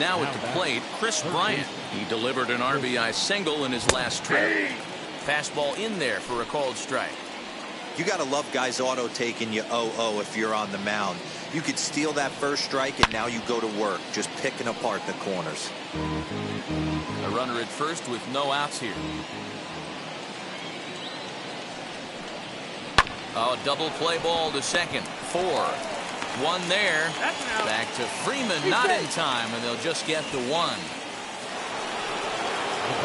Speaker 2: Now at the plate, Chris Bryant. He delivered an RBI single in his last trip. Fastball in there for a called strike.
Speaker 5: You got to love guys auto taking you 0-0 if you're on the mound. You could steal that first strike, and now you go to work, just picking apart the corners.
Speaker 2: A runner at first with no outs here. Oh, double play ball to second. 4. 1 there. Back to Freeman, not in time, and they'll just get the 1.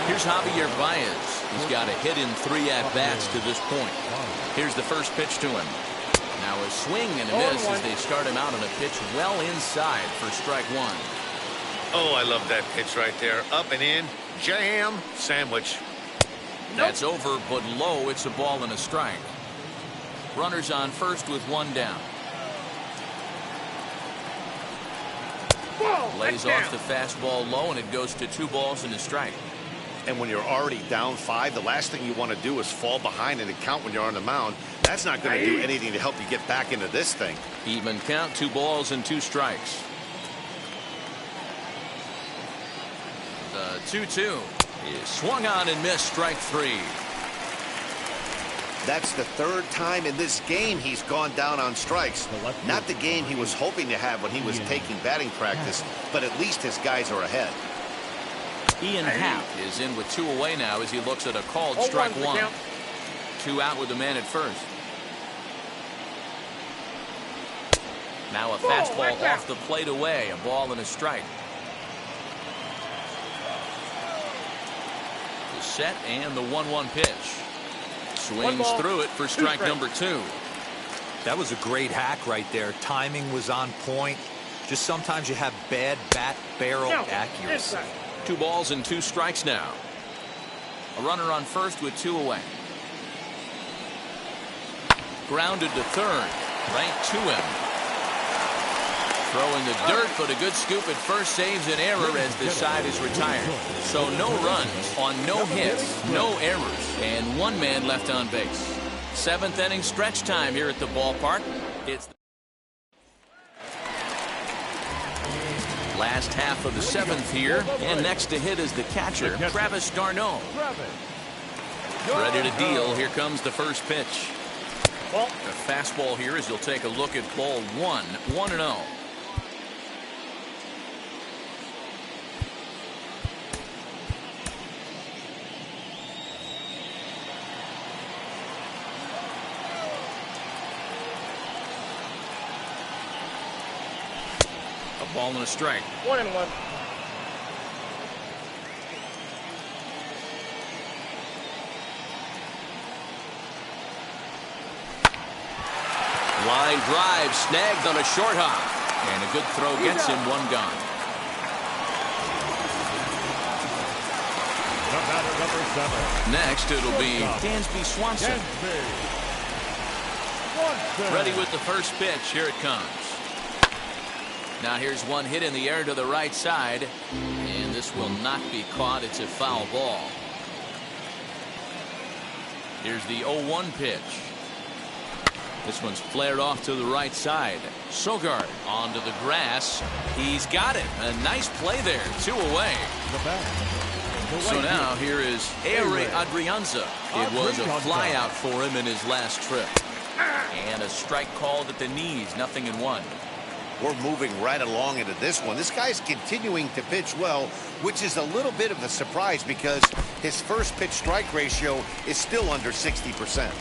Speaker 2: Here's Javier Baez. He's got a hit in 3 at-bats to this point. Here's the first pitch to him. Now a swing and a miss as they start him out on a pitch well inside for strike 1.
Speaker 3: Oh, I love that pitch right there. Up and in. Jam. Sandwich.
Speaker 2: That's over, but low. It's a ball and a strike. Runners on first with 1 down. Lays off the fastball low, and it goes to 2 balls and a strike.
Speaker 4: And when you're already down 5, the last thing you want to do is fall behind in the count when you're on the mound. That's not going to do anything to help you get back into this thing.
Speaker 2: Even count, 2 balls and 2 strikes. The 2-2 is swung on and missed, strike 3.
Speaker 4: That's the 3rd time in this game he's gone down on strikes. Not the game he was hoping to have when he was taking batting practice, but at least his guys are ahead.
Speaker 2: Ian Happ is in with 2 away now as he looks at a called strike 1. 2 out with the man at first. Now a fastball off the plate away, a ball and a strike. The set and the 1-1 pitch. Swings through it for strike number 2.
Speaker 5: That was a great hack right there. Timing was on point. Just sometimes you have bad bat barrel accuracy.
Speaker 2: 2 balls and 2 strikes now. A runner on first with 2 away. Grounded to third. Right to him. Throwing the dirt, but a good scoop at first saves an error as the side is retired. So no runs on no hits, no errors, and 1 man left on base. 7th inning stretch time here at the ballpark. It's last half of the 7th here, and next to hit is the catcher, Travis d'Arnaud. Ready to deal. Here comes the first pitch. A fastball here as you'll take a look at ball 1, 1-0. Ball and a strike.
Speaker 6: 1-1.
Speaker 2: Line drive snagged on a short hop. And a good throw gets him one gone.
Speaker 7: The batter, number 7.
Speaker 2: Next, it'll be Dansby Swanson. Ready with the first pitch. Here it comes. Now here's one hit in the air to the right side. And this will not be caught. It's a foul ball. Here's the 0-1 pitch. This one's flared off to the right side. Sogard onto the grass. He's got it. A nice play there. 2 away. So now here is Ehire Adrianza. It was a flyout for him in his last trip. And a strike called at the knees. 0-1.
Speaker 3: We're moving right along into this one. This guy's continuing to pitch well, which is a little bit of a surprise because his first pitch strike ratio is still under 60%.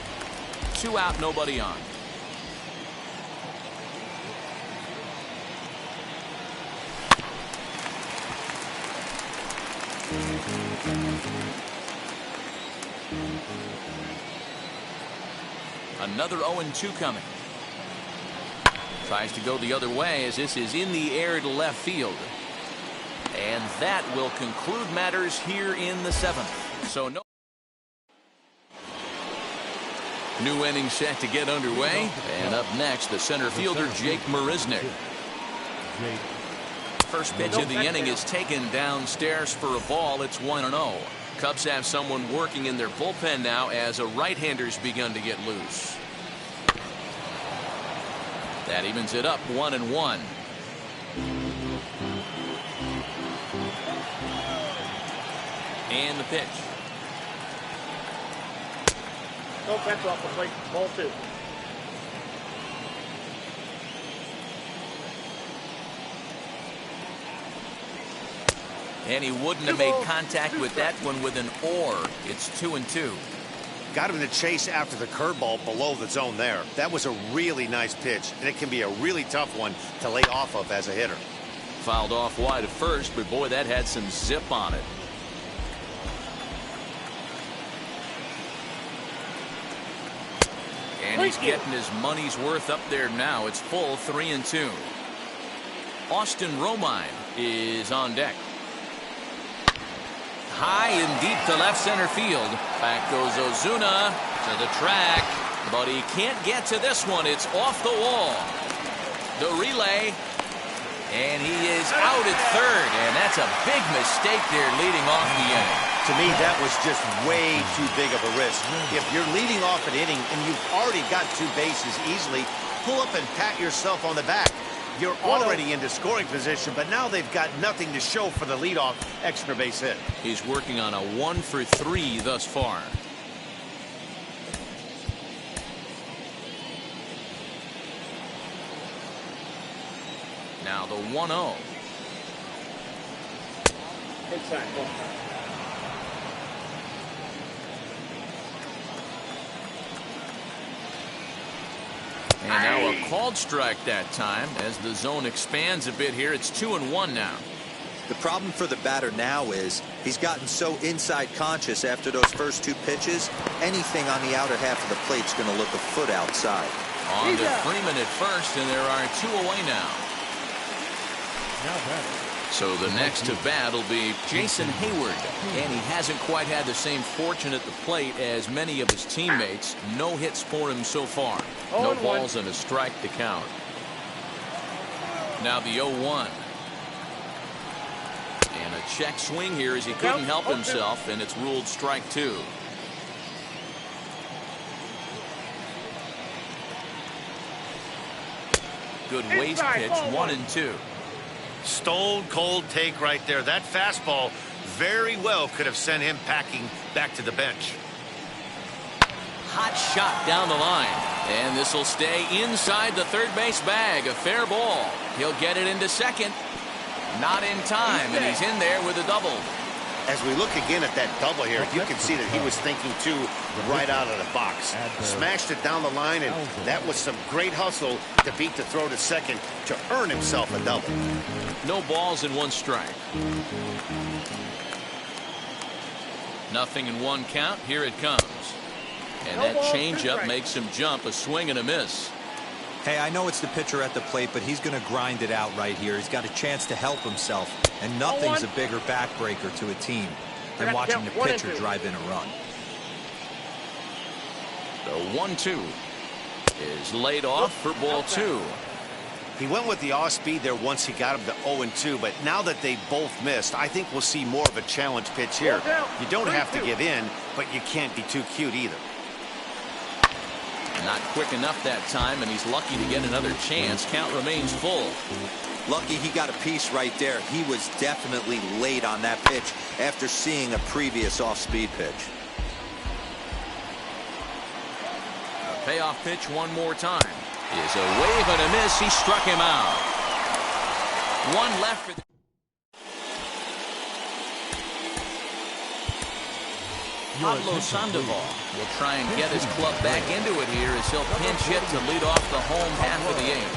Speaker 2: 2 out, nobody on. Another 0-2 coming. Tries to go the other way as this is in the air to left field. And that will conclude matters here in the 7th. So no. New inning set to get underway. And up next, the center fielder, Jake Marisnick. First pitch of the inning is taken downstairs for a ball. It's 1-0. Cubs have someone working in their bullpen now as a right-hander's begun to get loose. That evens it up 1-1. And the pitch.
Speaker 6: No catch off the plate. Ball 2.
Speaker 2: And he wouldn't have made contact with that one with an or. It's 2-2.
Speaker 3: Got him in the chase after the curveball below the zone there. That was a really nice pitch, and it can be a really tough one to lay off of as a hitter.
Speaker 2: Fouled off wide at first, but boy, that had some zip on it. And he's getting his money's worth up there now. It's full 3-2. Austin Romine is on deck. High and deep to left center field. Back goes Ozuna to the track, but he can't get to this one. It's off the wall. The relay, and he is out at third, and that's a big mistake there leading off the inning.
Speaker 3: To me, that was just way too big of a risk. If you're leading off an inning and you've already got 2 bases easily, pull up and pat yourself on the back. You're already into scoring position, but now they've got nothing to show for the leadoff extra base hit.
Speaker 2: He's working on a 1 for 3 thus far. Now the 1-0.
Speaker 6: Inside.
Speaker 2: And now a called strike that time as the zone expands a bit here. It's 2-1 now.
Speaker 5: The problem for the batter now is he's gotten so inside conscious after those first 2 pitches. Anything on the outer half of the plate's going to look a foot outside.
Speaker 2: On to Freeman at first, and there are 2 away now. So the next to bat will be Jason Hayward, and he hasn't quite had the same fortune at the plate as many of his teammates. No hits for him so far. No balls and a strike to count. Now the 0-1. And a check swing here as he couldn't help himself, and it's ruled strike 2. Good waist pitch, 1-2.
Speaker 4: Stone cold take right there. That fastball very well could have sent him packing back to the bench.
Speaker 2: Hot shot down the line, and this will stay inside the third base bag. A fair ball. He'll get it into second. Not in time, and he's in there with a double.
Speaker 3: As we look again at that double here, you can see that he was thinking too right out of the box. Smashed it down the line, and that was some great hustle to beat the throw to second to earn himself a double.
Speaker 2: No balls and 1 strike. Nothing in 1 count. Here it comes. And that changeup makes him jump. A swing and a miss.
Speaker 5: Hey, I know it's the pitcher at the plate, but he's going to grind it out right here. He's got a chance to help himself, and nothing's a bigger backbreaker to a team than watching the pitcher drive in a run.
Speaker 2: The 1-2 is laid off for ball 2.
Speaker 4: He went with the off-speed there once he got him to 0-2, but now that they both missed, I think we'll see more of a challenge pitch here. You don't have to give in, but you can't be too cute either.
Speaker 2: Not quick enough that time, and he's lucky to get another chance. Count remains full.
Speaker 5: Lucky he got a piece right there. He was definitely late on that pitch after seeing a previous off-speed pitch.
Speaker 2: A payoff pitch one more time. Is a wave and a miss. He struck him out. 1 left for the... Pablo Sandoval will try and get his club back into it here as he'll pinch hit to lead off the home half of the 8th.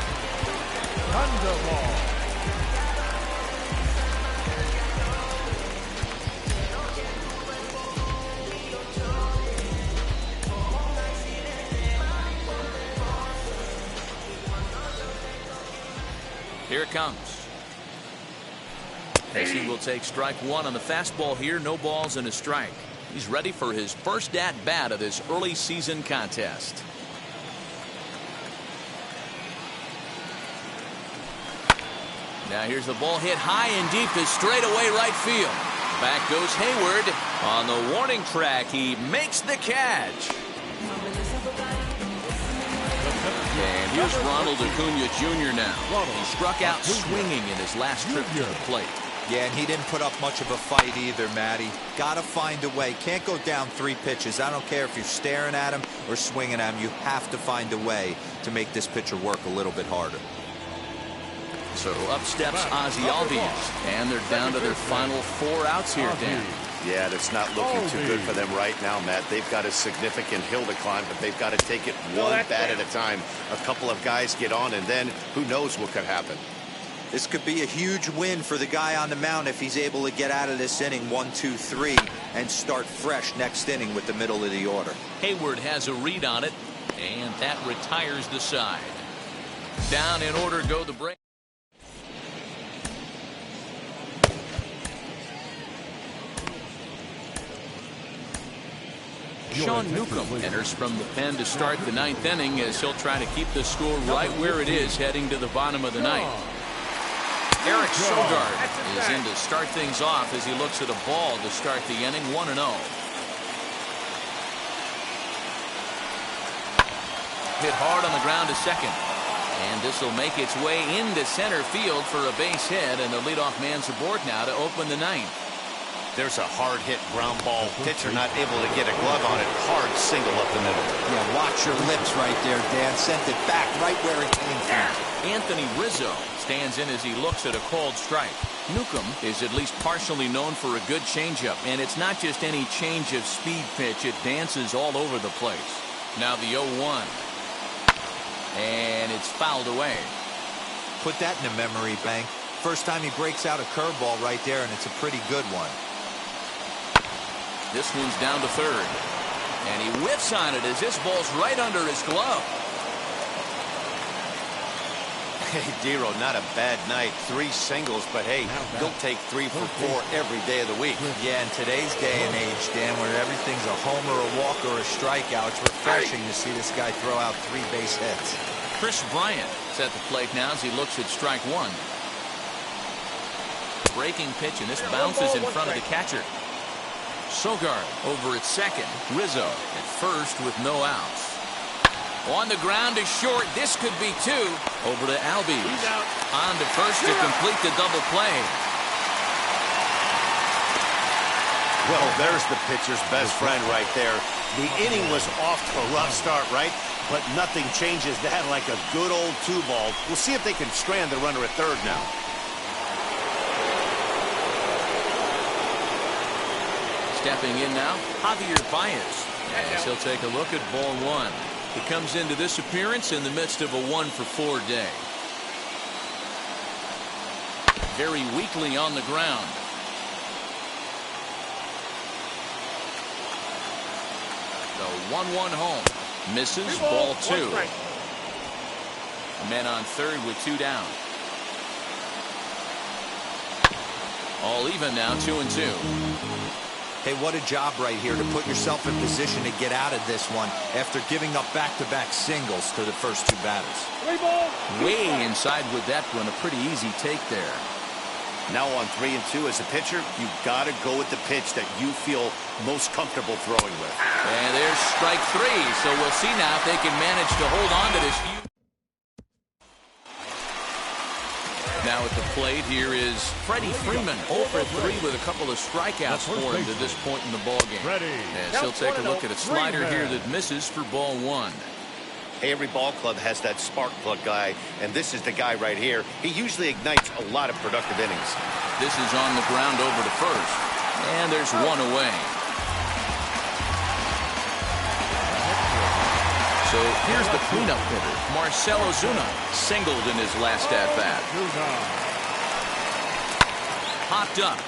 Speaker 7: Sandoval.
Speaker 2: Here it comes. As he will take strike 1 on the fastball here. No balls and a strike. He's ready for his first at-bat of this early season contest. Now here's the ball hit high and deep to straightaway right field. Back goes Hayward. On the warning track, he makes the catch. And here's Ronald Acuna Jr. now. He struck out swinging in his last trip to the plate.
Speaker 5: Yeah, and he didn't put up much of a fight either, Matty. Gotta find a way. Can't go down 3 pitches. I don't care if you're staring at him or swinging at him. You have to find a way to make this pitcher work a little bit harder.
Speaker 2: So up steps Ozzie Albies, and they're down to their final 4 outs here, Dan.
Speaker 4: Yeah, that's not looking too good for them right now, Matt. They've got a significant hill to climb, but they've got to take it one bat at a time. A couple of guys get on, and then who knows what could happen.
Speaker 5: This could be a huge win for the guy on the mound if he's able to get out of this inning 1, 2, 3 and start fresh next inning with the middle of the order.
Speaker 2: Hayward has a read on it, and that retires the side. Down in order go the Braves. Sean Newcomb enters from the pen to start the 9th inning as he'll try to keep the score right where it is heading to the bottom of the 9th. Eric Sogard is in to start things off as he looks at a ball to start the inning. 1-0. Hit hard on the ground to second. And this will make its way into center field for a base hit, and the leadoff man's aboard now to open the 9th.
Speaker 4: There's a hard hit ground ball. Pitcher not able to get a glove on it. Hard single up the middle.
Speaker 5: Yeah, watch your lips right there, Dan. Sent it back right where it came from.
Speaker 2: Anthony Rizzo stands in as he looks at a called strike. Newcomb is at least partially known for a good changeup, and it's not just any change of speed pitch. It dances all over the place. Now the 0-1. And it's fouled away.
Speaker 5: Put that in a memory bank. First time he breaks out a curveball right there, and it's a pretty good one.
Speaker 2: This one's down to third. And he whiffs on it as this ball's right under his glove.
Speaker 4: Hey, Dero, not a bad night. 3 singles, but hey, he'll take 3 for 4 every day of the week.
Speaker 5: Yeah, in today's day and age, Dan, where everything's a homer, a walk, or a strikeout, it's refreshing to see this guy throw out 3 base hits.
Speaker 2: Chris Bryant is at the plate now as he looks at strike 1. Breaking pitch, and this bounces in front of the catcher. Sogard over at second. Rizzo at first with no outs. On the ground to short. This could be 2. Over to Albies. On to first to complete the double play.
Speaker 4: Well, there's the pitcher's best friend right there. The inning was off to a rough start, right? But nothing changes that like a good old 2-ball. We'll see if they can strand the runner at third now.
Speaker 2: Stepping in now, Javier Baez. As he'll take a look at ball one. He comes into this appearance in the midst of a 1-for-4 day. Very weakly on the ground. The 1-1 home. Misses, ball two. Men on third with 2 down. All even now, 2-2.
Speaker 5: Hey, what a job right here to put yourself in position to get out of this one after giving up back-to-back singles to the first 2 batters.
Speaker 2: Way inside with that one. A pretty easy take there.
Speaker 3: Now on 3-2 as a pitcher, you got to go with the pitch that you feel most comfortable throwing with.
Speaker 2: And there's strike 3. So we'll see now if they can manage to hold on to this. Now at the plate here is Freddie Freeman, 0-for-3 with a couple of strikeouts for him to this point in the ballgame. As he'll take a look at a slider here that misses for ball 1.
Speaker 3: Hey, every ball club has that spark plug guy, and this is the guy right here. He usually ignites a lot of productive innings.
Speaker 2: This is on the ground over to first, and there's 1 away. So here's the cleanup hitter, Marcell Ozuna, singled in his last at-bat. Hopped up.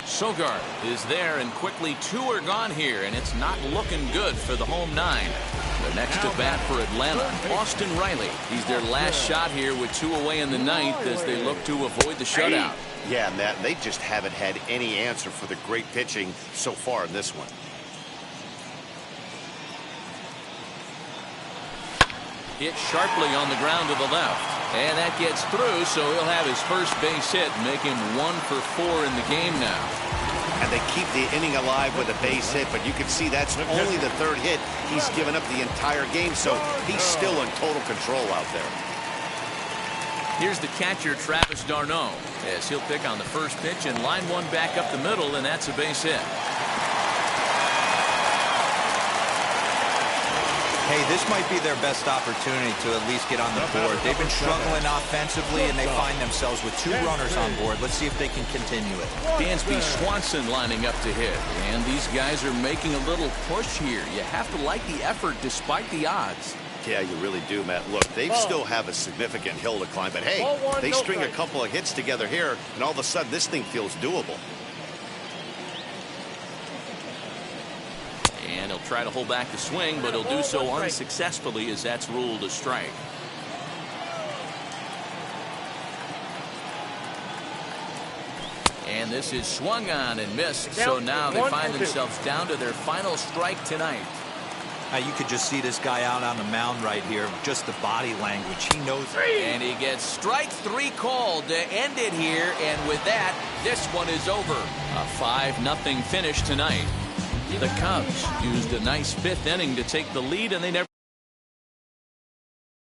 Speaker 2: Sogard is there, and quickly 2 are gone here, and it's not looking good for the home 9. The next to bat for Atlanta, Austin Riley. He's their last shot here with 2 away in the 9th as they look to avoid the shutout.
Speaker 3: Yeah, Matt, they just haven't had any answer for the great pitching so far in this one.
Speaker 2: Hit sharply on the ground to the left, and that gets through, so he'll have his first base hit, make him 1-for-4 in the game now.
Speaker 3: And they keep the inning alive with a base hit, but you can see that's only the 3rd hit he's given up the entire game, so he's still in total control out there.
Speaker 2: Here's the catcher, Travis d'Arnaud, as he'll pick on the first pitch and line one back up the middle, and that's a base hit.
Speaker 5: Hey, this might be their best opportunity to at least get on the board. They've been struggling offensively, and they find themselves with 2 runners on board. Let's see if they can continue it.
Speaker 2: Dansby Swanson lining up to hit, and these guys are making a little push here. You have to like the effort despite the odds.
Speaker 3: Yeah, you really do, Matt. Look, they still have a significant hill to climb, but hey, they string a couple of hits together here, and all of a sudden this thing feels doable.
Speaker 2: And he'll try to hold back the swing, but he'll do so unsuccessfully as that's ruled a strike. And this is swung on and missed, so now they find themselves down to their final strike tonight.
Speaker 5: You could just see this guy out on the mound right here, just the body language. He knows it.
Speaker 2: And he gets strike 3 called to end it here, and with that, this one is over. A 5-0 finish tonight. The Cubs used a nice 5th inning to take the lead, and they never